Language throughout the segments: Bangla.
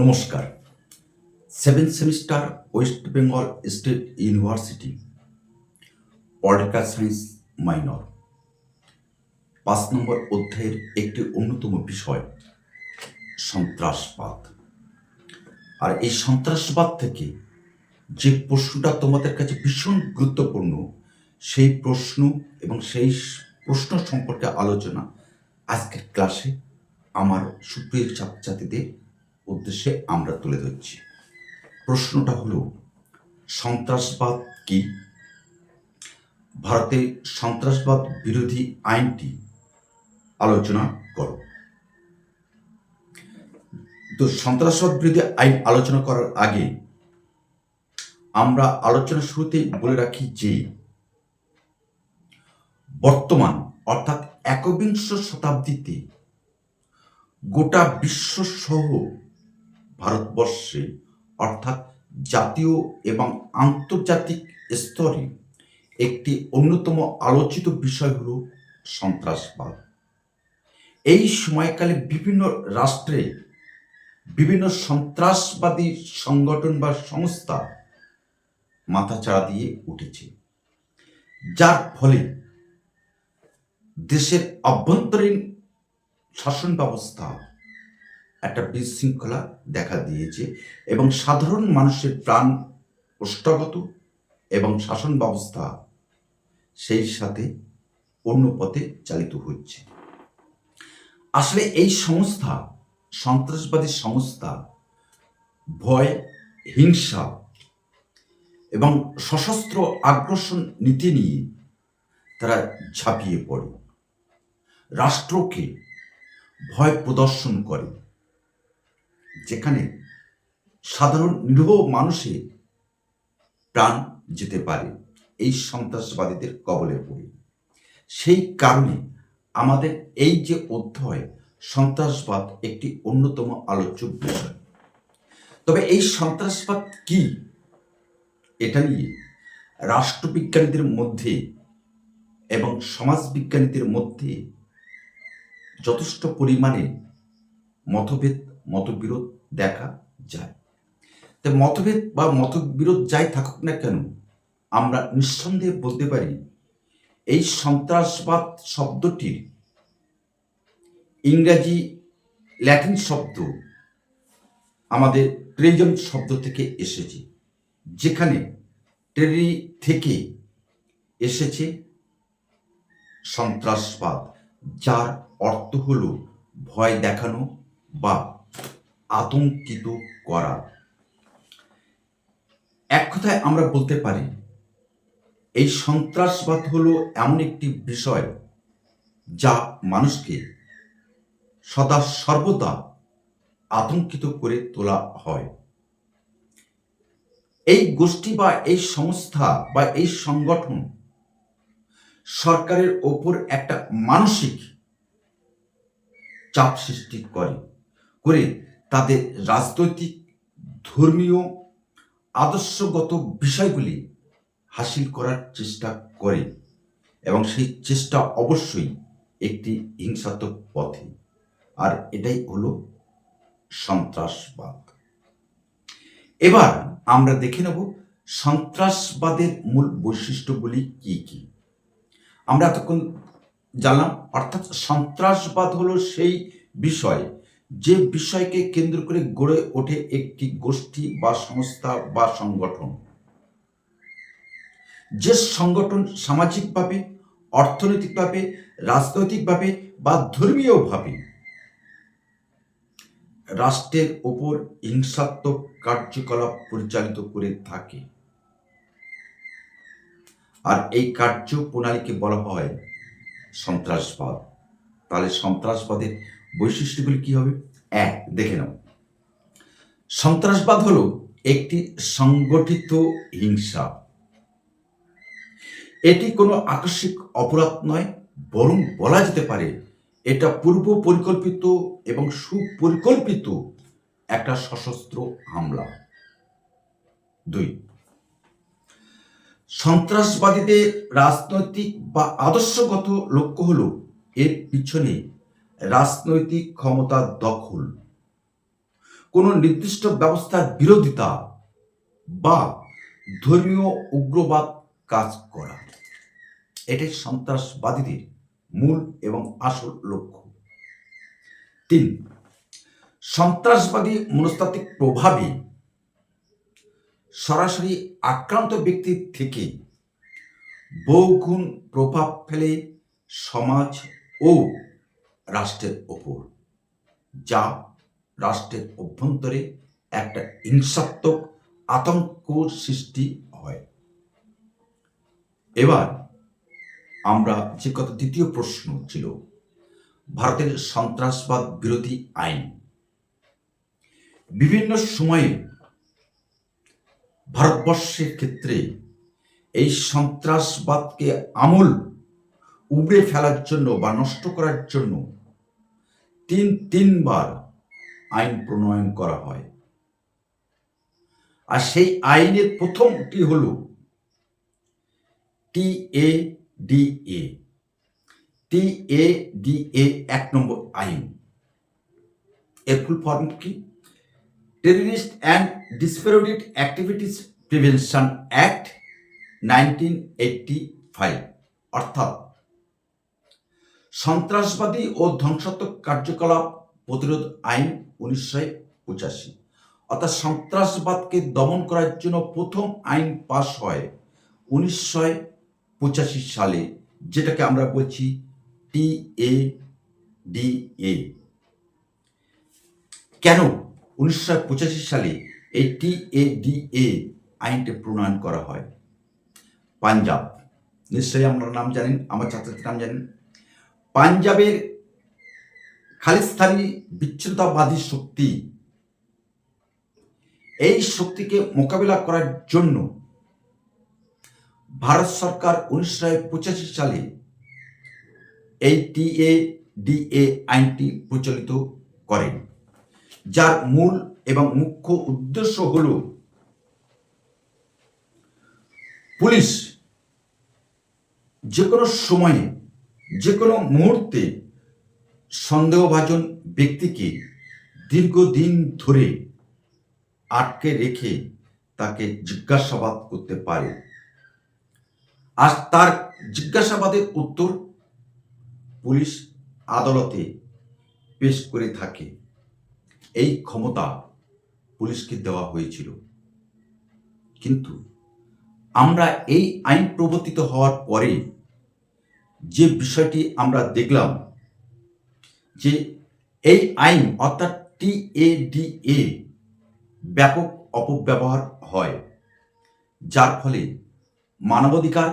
নমস্কার। Seven semester West Bengal state university political science minor ৫ নম্বর অধ্যায়ের একটি অন্যতম বিষয় সন্ত্রাসবাদ। আর এই সন্ত্রাসবাদ থেকে যে প্রশ্নটা তোমাদের কাছে ভীষণ গুরুত্বপূর্ণ, সেই প্রশ্ন এবং সেই প্রশ্ন সম্পর্কে আলোচনা আজকের ক্লাসে আমার সুপ্রিয় ছাত্রছাত্রীদের উদ্দেশ্যে আমরা তুলে ধরছি। প্রশ্নটা হলো, সন্ত্রাসবাদ কি? ভারতে সন্ত্রাসবাদ বিরোধী আইনটি আলোচনা করো। তো সন্ত্রাসবাদ বিরোধী আইন আলোচনা করার আগে আমরা আলোচনা শুরুতেই বলে রাখি যে বর্তমান অর্থাৎ একবিংশ শতাব্দীতে গোটা বিশ্ব সহ ভারতবর্ষে অর্থাৎ জাতীয় এবং আন্তর্জাতিক স্তরে একটি অন্যতম আলোচিত বিষয় হল সন্ত্রাসবাদ। এই সময়কালে বিভিন্ন রাষ্ট্রে বিভিন্ন সন্ত্রাসবাদী সংগঠন বা সংস্থা মাথাচাড়া দিয়ে উঠেছে, যার ফলে দেশের অভ্যন্তরীণ শাসন ব্যবস্থা একটা বিশৃঙ্খলা দেখা দিয়েছে এবং সাধারণ মানুষের প্রাণ কষ্টগত এবং শাসন ব্যবস্থা সেই সাথে অন্য পথে চালিত হচ্ছে। আসলে এই সংস্থা, সন্ত্রাসবাদী সংস্থা, ভয়, হিংসা এবং সশস্ত্র আগ্রাসন নীতি নিয়ে তারা ঝাঁপিয়ে পড়ে, রাষ্ট্রকে ভয় প্রদর্শন করে, যেখানে সাধারণ নিরীহ মানুষের প্রাণ যেতে পারে এই সন্ত্রাসবাদীদের কবলে পড়ে। সেই কারণে আমাদের এই যে অধ্যায় সন্ত্রাসবাদ একটি অন্যতম আলোচ্য বিষয়। তবে এই সন্ত্রাসবাদ কি, এটা নিয়ে রাষ্ট্রবিজ্ঞানীদের মধ্যে এবং সমাজবিজ্ঞানীদের মধ্যে যথেষ্ট পরিমাণে মতভেদ, মতবিরোধ দেখা যায়। তাই মতভেদ বা মতবিরোধ যাই থাকুক না কেন, আমরা নিঃসন্দেহে বলতে পারি এই সন্ত্রাসবাদ শব্দটির ইংরাজি ল্যাটিন শব্দ আমাদের ট্রেজন শব্দ থেকে এসেছে, যেখানে টেরি থেকে এসেছে সন্ত্রাসবাদ, যার অর্থ হল ভয় দেখানো বা আতঙ্কিত করা। এক কথায় আমরা বলতে পারি এই সন্ত্রাসবাদ হলো এমন একটি বিষয় যা মানুষকে সদা সর্বদা আতঙ্কিত করে তোলা হয়। এই গোষ্ঠী বা এই সংস্থা বা এই সংগঠন সরকারের ওপর একটা মানসিক চাপ সৃষ্টি করে তাদের রাজনৈতিক, ধর্মীয়, আদর্শগত বিষয়গুলি হাসিল করার চেষ্টা করে এবং সেই চেষ্টা অবশ্যই একটি হিংসাত্মক পথে। আর এটাই হলো সন্ত্রাসবাদ। এবার আমরা দেখে নেব সন্ত্রাসবাদের মূল বৈশিষ্ট্যগুলি কি কি। আমরা এতক্ষণ জানলাম, অর্থাৎ সন্ত্রাসবাদ হলো সেই বিষয় যে বিষয়কে কেন্দ্র করে গড়ে ওঠে একটি গোষ্ঠী বা সংস্থা বা সংগঠন। যে সংগঠন সামাজিকভাবে, অর্থনৈতিকভাবে, রাজনৈতিকভাবে বা ধর্মীয়ভাবে রাষ্ট্রের ওপর হিংসাত্মক কার্যকলাপ পরিচালিত করে থাকে, আর এই কার্য প্রণালীকে বলা হয় সন্ত্রাসবাদ। তাহলে সন্ত্রাসবাদের বৈশিষ্ট্যগুলি কি হবে? এক, দেখে নাও। সন্ত্রাসবাদ হলো একটি সংগঠিত হিংসা। এটি কোনো আকস্মিক অপরাধ নয়, বরং বলা যেতে পারে এটা পূর্ব পরিকল্পিত এবং সুপরিকল্পিত একটা সশস্ত্র হামলা। দুই, সন্ত্রাসবাদীদের রাজনৈতিক বা আদর্শগত লক্ষ্য হলো এর পিছনে রাজনৈতিক ক্ষমতা দখল, কোনো নির্দিষ্ট ব্যবস্থার বিরোধিতা বা ধর্মীয় উগ্রবাদ কাজ করা। এটাই সন্ত্রাসবাদীদের মূল এবং আসল লক্ষ্য। 3, সন্ত্রাসবাদী মনস্তাত্ত্বিক প্রভাবে সরাসরি আক্রান্ত ব্যক্তির থেকে বহুগুণ প্রভাব ফেলে সমাজ ও রাষ্ট্রের ওপর, যা রাষ্ট্রের অভ্যন্তরে একটা হিংসাত্মক আতঙ্ক সৃষ্টি হয়। এবার আমরা যে কথা দ্বিতীয় প্রশ্ন ছিল, ভারতের সন্ত্রাসবাদ বিরোধী আইন। বিভিন্ন সময়ে ভারতবর্ষের ক্ষেত্রে এই সন্ত্রাসবাদকে আমূল উবড়ে ফেলার জন্য বা নষ্ট করার জন্য তিনবার আইন প্রণয়ন করা হয়। আর সেই আইনের প্রথমটি হল TADA। TADA 1 নম্বর আইন। এর ফুল ফর্ম কি? Terrorist and disruptive activities prevention act 1985, অর্থাৎ সন্ত্রাসবাদী ও ধ্বংসাত্মক কার্যকলাপ প্রতিরোধ আইন 1985। অর্থাৎ সন্ত্রাসবাদকে দমন করার জন্য প্রথম আইন পাস হয় 1985 সালে, যেটাকে আমরা বলছি TADA। কেন 1985 সালে এই TADA আইনটি প্রণয়ন করা হয়? পাঞ্জাব, নিশ্চয়ই আপনার নাম জানেন, আমার ছাত্রছাত্রীর নাম জানেন। পাঞ্জাবের খালিস্তানি বিচ্ছিন্নতাবাদী শক্তি, এই শক্তিকে মোকাবিলা করার জন্য ভারত সরকার 1985 সালে এই TADA আইনটি প্রচলিত করেন, যার মূল এবং মুখ্য উদ্দেশ্য হল পুলিশ যে কোনো সময়ে যে কোনো মুহূর্তে সন্দেহভাজন ব্যক্তিকে দীর্ঘদিন ধরে আটকে রেখে তাকে জিজ্ঞাসাবাদ করতে পারে, আর তার জিজ্ঞাসাবাদের উত্তর পুলিশ আদালতে পেশ করে থাকে। এই ক্ষমতা পুলিশকে দেওয়া হয়েছিল। কিন্তু আমরা এই আইন প্রবর্তিত হওয়ার পরে যে বিষয়টি আমরা দেখলাম, যে এই আইন অর্থাৎ TADA ব্যাপক অপব্যবহার হয়, যার ফলে মানবাধিকার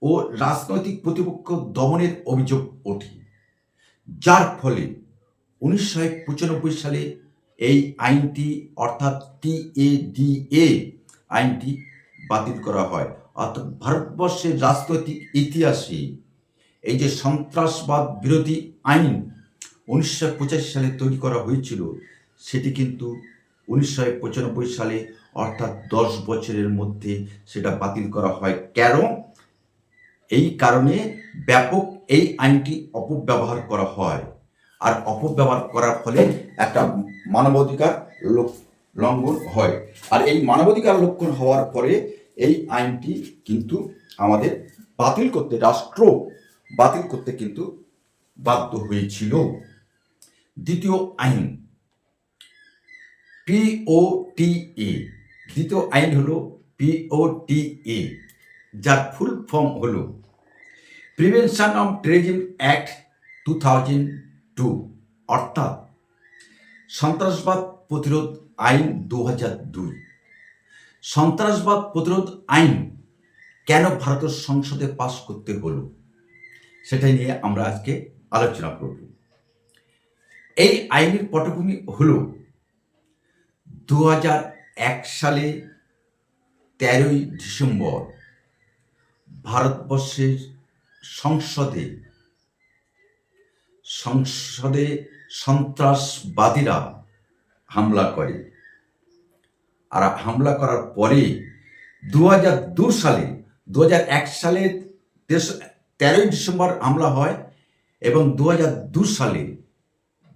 ও রাজনৈতিক প্রতিপক্ষ দমনের অভিযোগ ওঠে, যার ফলে 1995 সালে এই আইনটি অর্থাৎ TADA আইনটি বাতিল করা হয়। অর্থাৎ ভারতবর্ষের রাজনৈতিক ইতিহাসে এই যে সন্ত্রাসবাদ বিরোধী আইন 1985 সালে তৈরি করা হয়েছিল, সেটি কিন্তু 1995 সালে অর্থাৎ 10 বছরের মধ্যে সেটা বাতিল করা হয়। কেন? এই কারণে ব্যাপক এই আইনটি অপব্যবহার করা হয়, আর অপব্যবহার করার ফলে একটা মানবাধিকার লঙ্ঘন হয়। আর এই মানবাধিকার লঙ্ঘন হওয়ার পরে এই আইনটি কিন্তু আমাদের বাতিল করতে, রাষ্ট্র বাতিল করতে কিন্তু বাধ্য হয়েছিল। দ্বিতীয় আইন POTA। দ্বিতীয় আইন হলো POTA, যার ফুল ফর্ম হলো প্রিভেনশন অফ টেররিজম অ্যাক্ট 2002, অর্থাৎ সন্ত্রাসবাদ প্রতিরোধ আইন 2002। সন্ত্রাসবাদ প্রতিরোধ আইন কেন ভারতের সংসদে পাশ করতে হলো, সেটাই নিয়ে আমরা আজকে আলোচনা করব। এই আইনের পটভূমি হল 2001 সালে 13ই ডিসেম্বর ভারতবর্ষের সংসদে সন্ত্রাসবাদীরা হামলা করে। আর হামলা করার পরে 2001 সালে 13ই ডিসেম্বর হামলা হয়, এবং 2002 সালে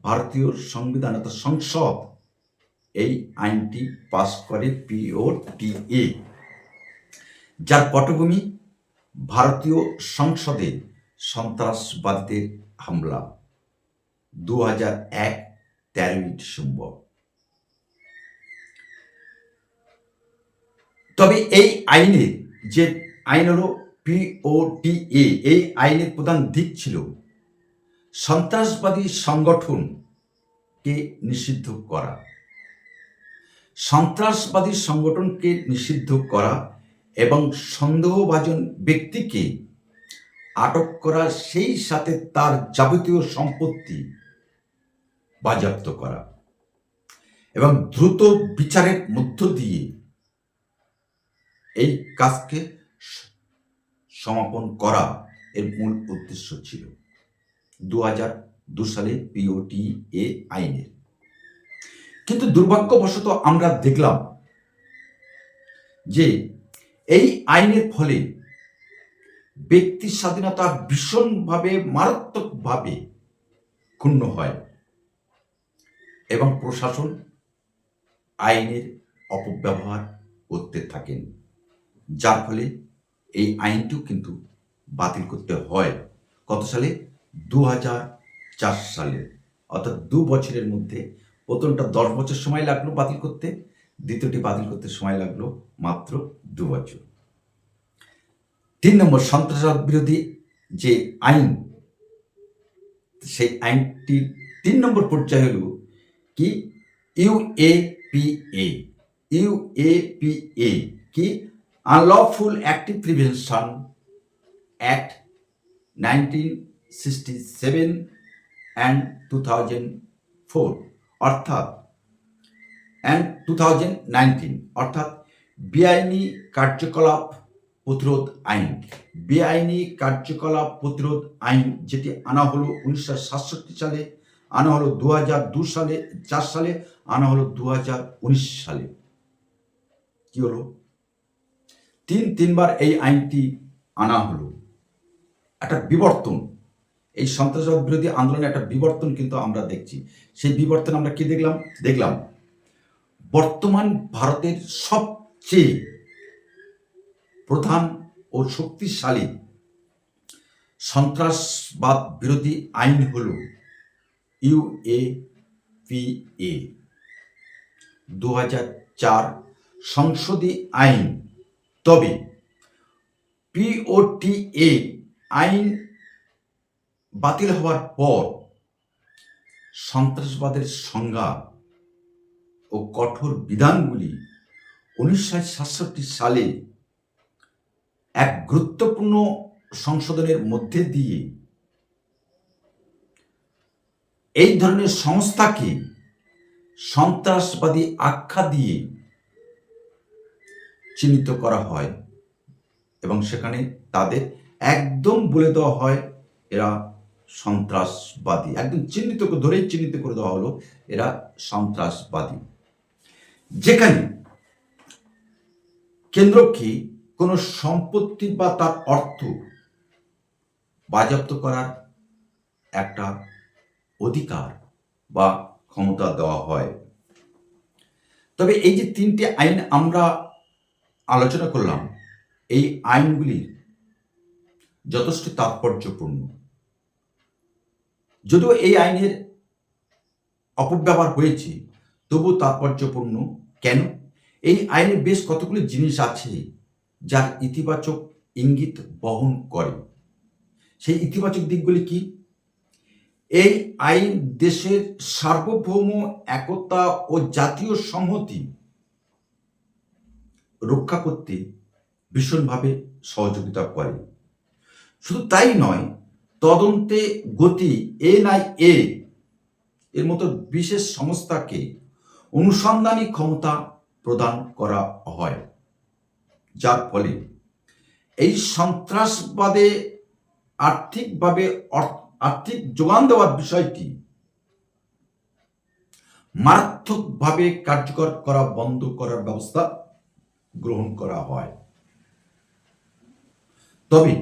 ভারতীয় সংবিধান অর্থাৎ সংসদ এই আইনটি পাস করে পিওটিএ, যার পটভূমি ভারতীয় সংসদে সন্ত্রাসবাদীদের হামলা 2001 13ই ডিসেম্বর। তবে এই আইনের যে আইন হলো পিওটিএ, এই আইনের প্রধান দিক ছিল সন্ত্রাসবাদী সংগঠনকে নিষিদ্ধ করা, সন্ত্রাসবাদী সংগঠনকে নিষিদ্ধ করা এবং সন্দেহভাজন ব্যক্তিকে আটক করা, সেই সাথে তার যাবতীয় সম্পত্তি বাজেয়াপ্ত করা এবং দ্রুত বিচারের মধ্য দিয়ে এই কাজকে সমাপন করা এর মূল উদ্দেশ্য ছিল 2002 সালে পিওটিএ আইনের। কিন্তু দুর্ভাগ্যবশত আমরা দেখলাম যে এই আইনের ফলে ব্যক্তি স্বাধীনতা ভীষণভাবে মারাত্মকভাবে ক্ষুণ্ণ হয় এবং প্রশাসন আইনের অপব্যবহার করতে থাকেন, যার ফলে এই আইনটিও কিন্তু বাতিল করতে হয়। কত সালে? 2004 সালে। অর্থাৎ 2 বছরের মধ্যে প্রথমটা 10 বছর সময় লাগলো বাতিল করতে, দ্বিতীয়টি বাতিল করতে সময় লাগলো মাত্র 2 বছর। 3 নম্বর, সন্ত্রাসবাদ বিরোধী যে আইন, সেই আইনটির 3 নম্বর পর্যায়ে হলো কি? ইউএপিএ। ইউএপিএ কি? Unlawful active prevention act 1967 and 2004 অর্থাৎ 2019 অর্থাৎ বেআইনি কার্যকলাপ প্রতিরোধ আইন। বেআইনি কার্যকলাপ প্রতিরোধ আইন, যেটি আনা হলো 1967 সালে, আনা হলো 2002 সালে, 4 সালে, আনা হলো 2019 সালে। কি হলো? তিনবার এই আইনটি আনা হলো। একটা বিবর্তন, এই সন্ত্রাসবাদ বিরোধী আন্দোলনে একটা বিবর্তন কিন্তু আমরা দেখছি। সেই বিবর্তন আমরা কি দেখলাম বর্তমান ভারতের সবচেয়ে প্রধান ও শক্তিশালী সন্ত্রাসবাদ বিরোধী আইন হল ইউএপিএ 2004 সংশোধনী আইন। তবে পিওটিএ আইন বাতিল হওয়ার পর সন্ত্রাসবাদের সংজ্ঞা ও কঠোর বিধানগুলি 1967 সালে এক গুরুত্বপূর্ণ সংশোধনের মধ্যে দিয়ে এই ধরনের সংস্থাকে সন্ত্রাসবাদী আখ্যা দিয়ে চিহ্নিত করা হয় এবং সেখানে তাদের একদম বলে দেওয়া হয় এরা সন্ত্রাসবাদী, একদম চিহ্নিত করে দেওয়া হলো এরা সন্ত্রাসবাদী। যেখানে কেন্দ্রকে কোনো সম্পত্তি বা তার অর্থ বাজেয়াপ্ত করার একটা অধিকার বা ক্ষমতা দেওয়া হয়। তবে এই যে 3টে আইন আমরা আলোচনা করলাম, এই আইনগুলি যথেষ্ট তাৎপর্যপূর্ণ। যদিও এই আইনের অপব্যবহার হয়েছে, তবুও তাৎপর্যপূর্ণ। কেন? এই আইনে বেশ কতগুলি জিনিস আছে যার ইতিবাচক ইঙ্গিত বহন করে। সেই ইতিবাচক দিকগুলি কি? এই আইন দেশের সার্বভৌম একতা ও জাতীয় সংহতি রক্ষা করতে ভীষণভাবে সহযোগিতা করে। শুধু তাই নয়, তদন্তে গতি এনআইএ এর মতো বিশেষ সংস্থাকে অনুসন্ধানী ক্ষমতা প্রদান করা হয়, যার ফলে এই সন্ত্রাসবাদে আর্থিক যোগান দেওয়ার বিষয়টি মারাত্মকভাবে কার্যকর করা বন্ধ করার ব্যবস্থা গ্রহণ করা হয়। তবে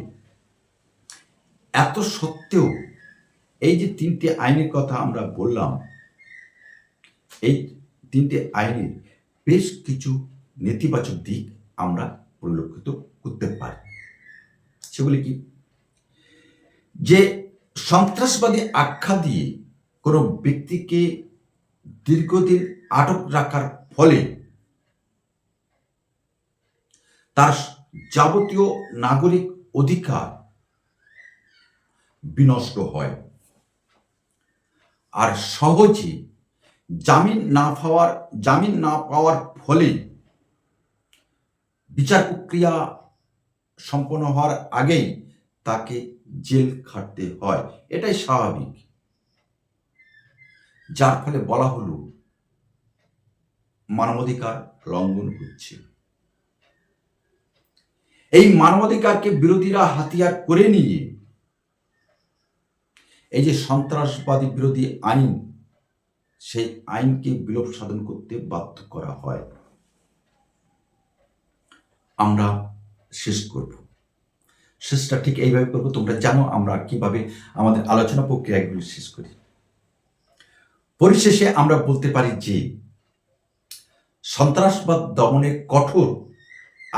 এত সত্ত্বেও এই যে 3টে আইনের কথা আমরা বললাম, এই তিনটে আইনের বেশ কিছু নেতিবাচক দিক আমরা পরিলক্ষিত করতে পারি। সেগুলি কি? যে সন্ত্রাসবাদী আখ্যা দিয়ে কোনো ব্যক্তিকে দীর্ঘদিন আটক রাখার ফলে তার যাবতীয় নাগরিক অধিকার বিনষ্ট হয়, আর সহজে জামিন না পাওয়ার ফলে বিচার প্রক্রিয়া সম্পন্ন হওয়ার আগেই তাকে জেল খাটতে হয়। এটাই স্বাভাবিক। যার ফলে বলা হলো মানবাধিকার লঙ্ঘন হচ্ছে। এই মানবাধিকারকে বিরোধীরা হাতিয়ার করে নিয়ে এই যে সন্ত্রাসবাদী বিরোধী আইন, সেই আইনকে বিলোপ সাধন করতে বাধ্য করা হয়। আমরা শেষটা ঠিক এইভাবে করবো। তোমরা জানো আমরা কিভাবে আমাদের আলোচনা প্রক্রিয়াগুলি শেষ করি। পরিশেষে আমরা বলতে পারি যে সন্ত্রাসবাদ দমনের কঠোর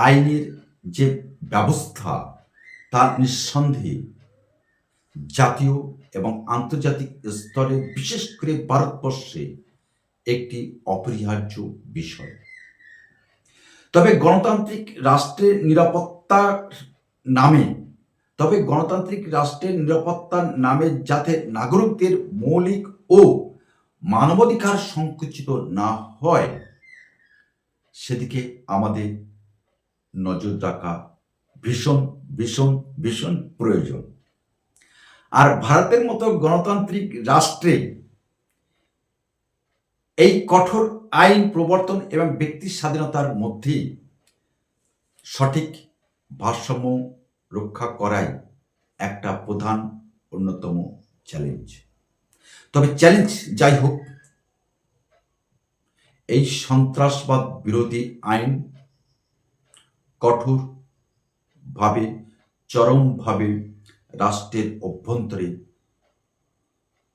আইনের যে ব্যবস্থা, তা নিঃসন্দেহে জাতীয় এবং আন্তর্জাতিক স্তরে, বিশেষ করে ভারতবর্ষে একটি অপরিহার্য বিষয়। তবে গণতান্ত্রিক রাষ্ট্রের নিরাপত্তার নামে যাতে নাগরিকদের মৌলিক ও মানবাধিকার সংকুচিত না হয়, সেদিকে আমাদের নজর রাখা ভীষণ ভীষণ ভীষণ প্রয়োজন। আর ভারতের মতো গণতান্ত্রিক রাষ্ট্রে এই কঠোর আইন প্রবর্তন এবং ব্যক্তির স্বাধীনতার মধ্যে সঠিক ভারসাম্য রক্ষা করাই একটা প্রধান অন্যতম চ্যালেঞ্জ। তবে চ্যালেঞ্জ যাই হোক, এই সন্ত্রাসবাদ বিরোধী আইন কঠোরভাবে, চরমভাবে রাষ্ট্রের অভ্যন্তরে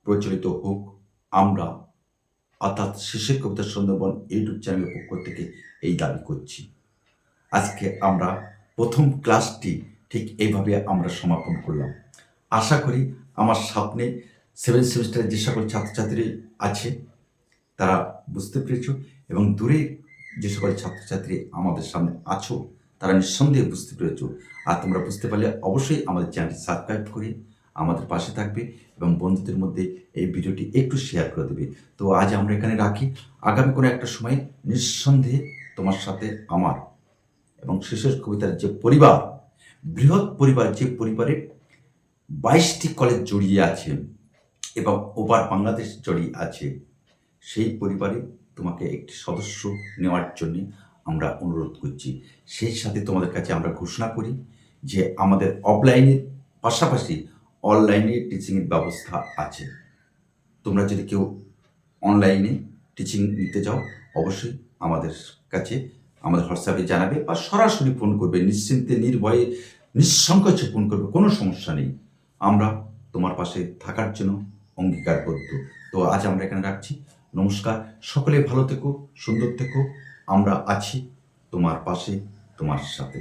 প্রচলিত হোক। আমরা অর্থাৎ শেষের কবিতা সুন্দরবন ইউটিউব চ্যানেলের পক্ষ থেকে এই দাবি করছি। আজকে আমরা প্রথম ক্লাসটি ঠিক এইভাবে আমরা সমাপন করলাম। আশা করি আমার সামনে 7 সেমিস্টারের যে সকল ছাত্রছাত্রী আছে তারা বুঝতে পেরেছ, এবং দূরে যে সকল ছাত্রছাত্রী আমাদের সামনে আছো তারা নিঃসন্দেহে বুঝতে পেরেছ। আর তোমরা বুঝতে পারলে অবশ্যই আমাদের চ্যানেলটি সাবস্ক্রাইব করে আমাদের পাশে থাকবে এবং বন্ধুদের মধ্যে এই ভিডিওটি একটু শেয়ার করে দেবে। তো আজ আমরা এখানে রাখি। আগামী কোনো একটা সময় নিঃসন্দেহে তোমার সাথে আমার এবং শেষের কবিতার যে পরিবার, বৃহৎ পরিবার, যে পরিবারে 22টি কলেজ জড়িয়ে আছে এবং ওভার বাংলাদেশ জড়িয়ে আছে, সেই পরিবারে তোমাকে একটি সদস্য নেওয়ার জন্য আমরা অনুরোধ করছি। সেই সাথে তোমাদের কাছে আমরা ঘোষণা করি যে আমাদের অফলাইনের পাশাপাশি অনলাইনে টিচিংয়ের ব্যবস্থা আছে। তোমরা যদি কেউ অনলাইনে টিচিং নিতে যাও, অবশ্যই আমাদের কাছে আমাদের হোয়াটসঅ্যাপে জানাবে বা সরাসরি ফোন করবে। নিশ্চিন্তে, নির্ভয়ে, নিঃসংকোচে ফোন করবে, কোনো সমস্যা নেই। আমরা তোমার পাশে থাকার জন্য অঙ্গীকারবদ্ধ। তো আজ আমরা এখানে রাখছি। নমস্কার। সকলে ভালো থেকো, সুন্দর থেকো। আমরা আছি তোমার পাশে, তোমার সাথে।